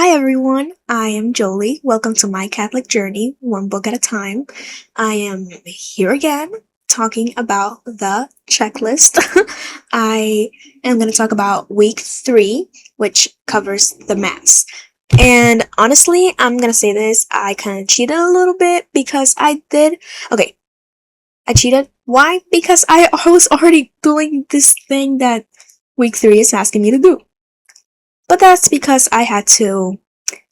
Hi everyone, I am Jolie. Welcome to my Catholic journey, one book at a time. I am here again talking about the checklist. I am going to talk about week 3, which covers the Mass. And honestly, I'm going to say this, I kind of cheated a little bit because okay, I cheated. Why? Because I was already doing this thing that week 3 is asking me to do. But that's because I had to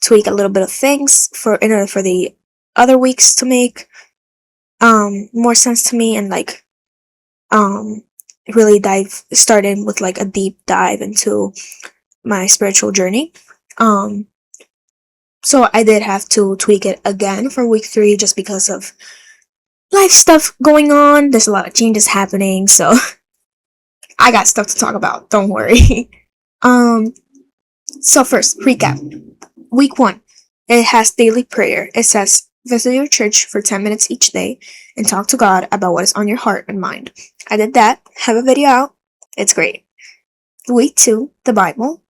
tweak a little bit of things in order for the other weeks to make more sense to me and um really dive starting with like a deep dive into my spiritual journey. Um so I did have to tweak it again for week 3 just because of life stuff going on. There's a lot of changes happening, so I got stuff to talk about. Don't worry. um so first, recap. Week 1, it has daily prayer. It says, visit your church for 10 minutes each day and talk to God about what is on your heart and mind. I did that. Have a video out. It's great. Week 2, the Bible.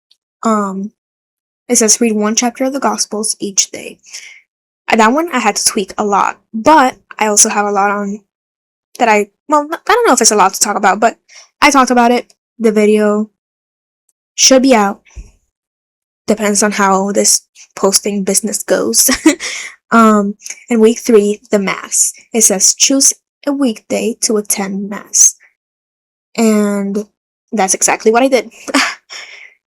It says read one chapter of the Gospels each day. That one I had to tweak a lot, but I also have a lot on that I don't know if it's a lot to talk about, but I talked about it. The video should be out. Depends on how this posting business goes. In week 3, the Mass. It says choose a weekday to attend Mass. And that's exactly what I did.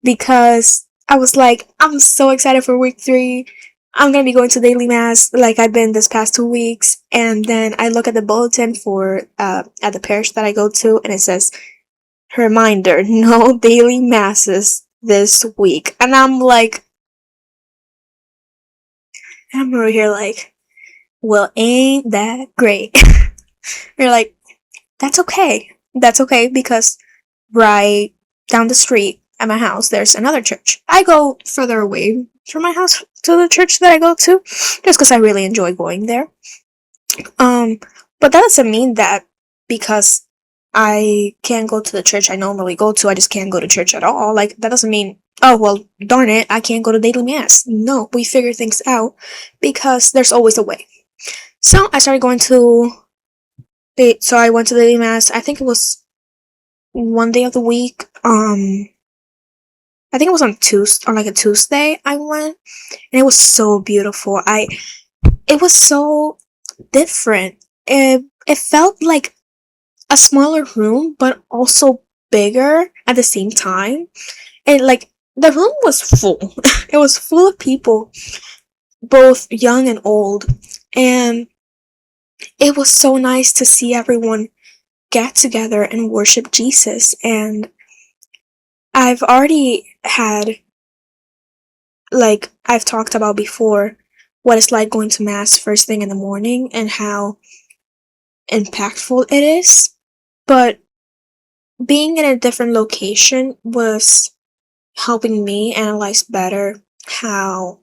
Because I was like, I'm so excited for week 3. I'm gonna be going to daily Mass like I've been this past 2 weeks. And then I look at the bulletin for at the parish that I go to, and it says, reminder, no daily Masses this week. And I'm over here like, well, ain't that great? You're like, that's okay. That's okay because right down the street at my house, there's another church. I go further away from my house to the church that I go to just because I really enjoy going there. But that doesn't mean that because I can't go to the church I normally go to, I just can't go to church at all. Like, that doesn't mean, oh, well, darn it, I can't go to daily Mass. No, we figure things out because there's always a way. So I started going to so I went to daily Mass. I think it was one day of the week. I think it was on like a Tuesday I went, and it was so beautiful. It was so different. It felt like a smaller room, but also bigger at the same time. And like the room was full. It was full of people, both young and old, and it was so nice to see everyone get together and worship Jesus. And I've already had, like, I've talked about before, what it's like going to Mass first thing in the morning and how impactful it is. But being in a different location was helping me analyze better how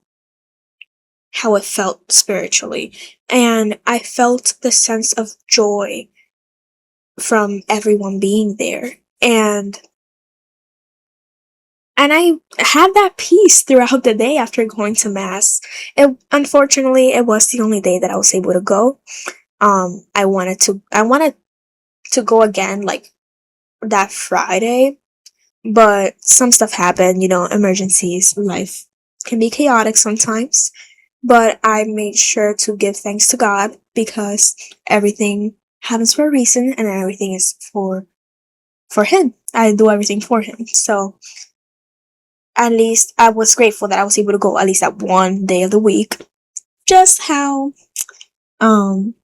it felt spiritually. And I felt the sense of joy from everyone being there. And I had that peace throughout the day after going to Mass. Unfortunately, it was the only day that I was able to go. I wanted to go again, like, that Friday, but some stuff happened, emergencies. Life can be chaotic sometimes, but I made sure to give thanks to God because everything happens for a reason and everything is for Him. I do everything for Him. So at least I was grateful that I was able to go at least that one day of the week. Just how um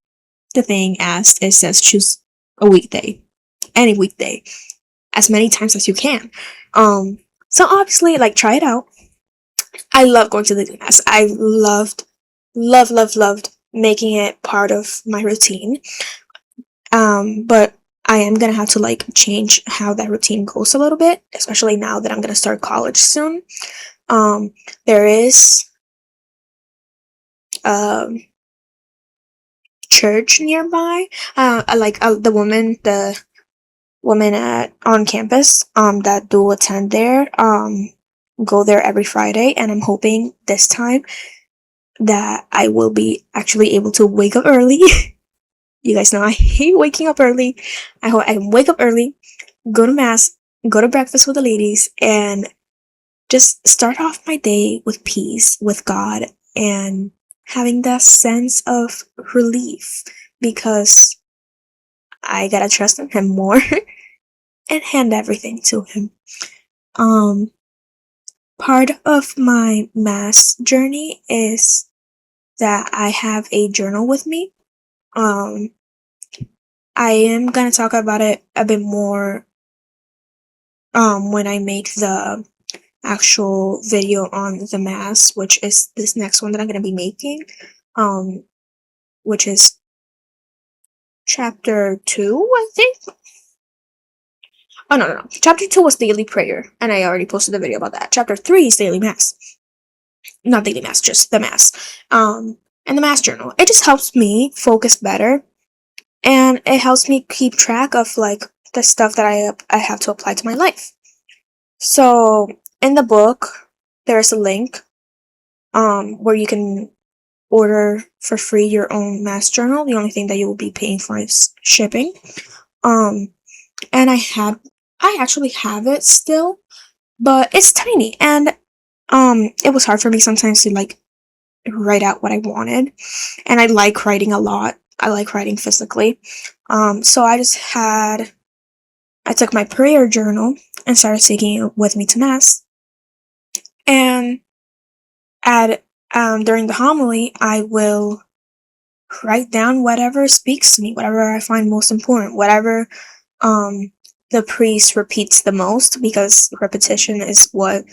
the thing asked, it says choose a weekday, any weekday, as many times as you can. So obviously, like, try it out. I love going to the Mass. I loved making it part of my routine. But I am gonna have to like change how that routine goes a little bit, especially now that I'm gonna start college soon. There is a church nearby. The women at on campus that do attend there go there every Friday, and I'm hoping this time that I will be actually able to wake up early. You guys know I hate waking up early. I hope I can wake up early, go to mass, go to breakfast with the ladies, and just start off my day with peace with God and having that sense of relief because I gotta trust in Him more and hand everything to Him. Um, Part of my mass journey is that I have a journal with me. Um, I am gonna talk about it a bit more when I make the actual video on the mass, which is this next one that I'm gonna be making. Um, which is chapter 2, I think. Oh no. Chapter 2 was daily prayer, and I already posted a video about that. Chapter 3 is daily mass. Not daily mass, just the mass. And the mass journal. It just helps me focus better, and it helps me keep track of like the stuff that I have to apply to my life. So in the book, there's a link where you can order for free your own mass journal. The only thing that you will be paying for is shipping. Um, and I actually have it still, but it's tiny, and it was hard for me sometimes to like write out what I wanted, and I like writing a lot. I like writing physically. So I took my prayer journal and started taking it with me to mass, and at during the homily, I will write down whatever speaks to me, whatever I find most important, whatever um the priest repeats the most, because repetition is what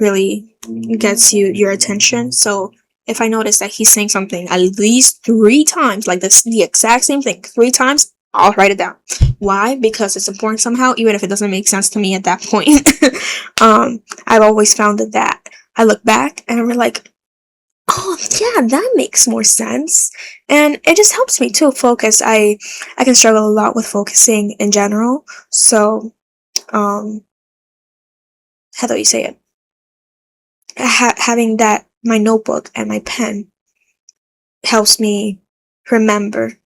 really gets your attention. So if I notice that he's saying something at least 3 times, like this the exact same thing 3 times, I'll write it down. Why? Because it's important somehow, even if it doesn't make sense to me at that point. I've always found that I look back and I'm like, oh yeah, that makes more sense. And it just helps me to focus. I can struggle a lot with focusing in general. So how do you say it? Having that my notebook and my pen helps me remember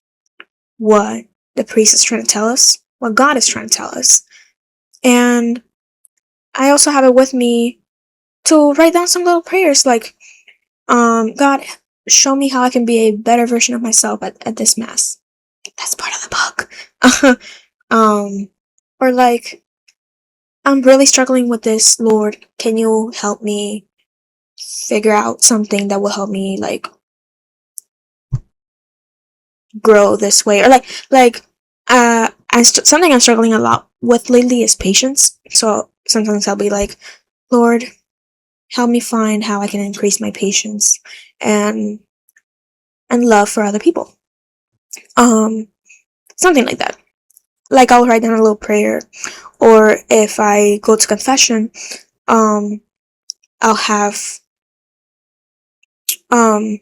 what the priest is trying to tell us, what God is trying to tell us. And I also have it with me to write down some little prayers like, God, show me how I can be a better version of myself at this mass. That's part of the book. Or like, I'm really struggling with this, Lord. Can you help me figure out something that will help me like grow this way? Or something I'm struggling a lot with lately is patience. So sometimes I'll be like, Lord, help me find how I can increase my patience and love for other people. Something like that. Like I'll write down a little prayer, or if I go to confession, I'll have um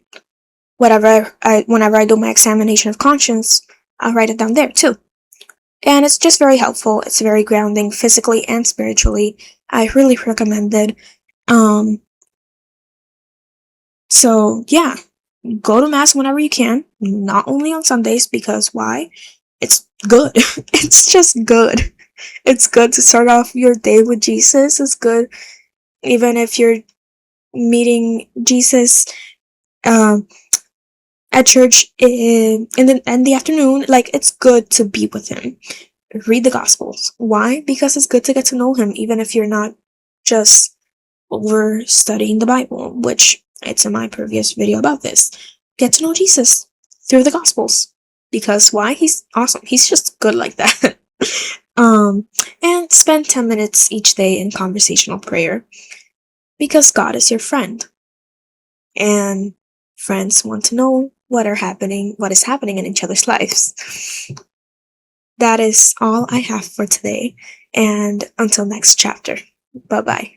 whenever I do my examination of conscience, I'll write it down there too. And it's just very helpful. It's very grounding physically and spiritually. I really recommend it. Um so yeah, go to mass whenever you can, not only on Sundays, because why? It's good. It's just good. It's good to start off your day with Jesus. It's good even if you're meeting Jesus um at church in the afternoon. Like, it's good to be with him. Read the gospels. Why? Because it's good to get to know him, even if you're not just over studying the Bible, which it's in my previous video about this. Get to know Jesus through the gospels. Because why? He's awesome. He's just good like that. And spend 10 minutes each day in conversational prayer, because God is your friend. And friends want to know what is happening in each other's lives. That is all I have for today, and until next chapter. Bye bye.